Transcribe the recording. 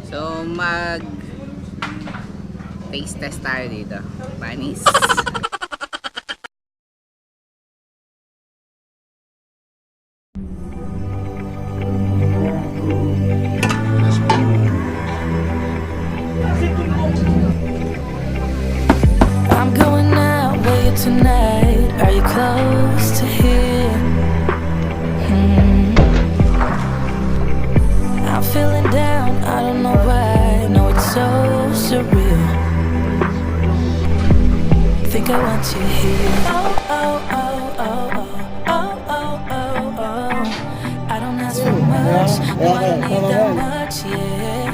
So taste test tayo dito. Panis. I'm going out with you tonight. Are you close to here? I'm feeling down, I don't know why. No, it's so surreal. Think I want you here. Oh, oh, oh, oh, oh, oh, oh, oh, oh. I don't ask for much, no, I don't need that much, yeah.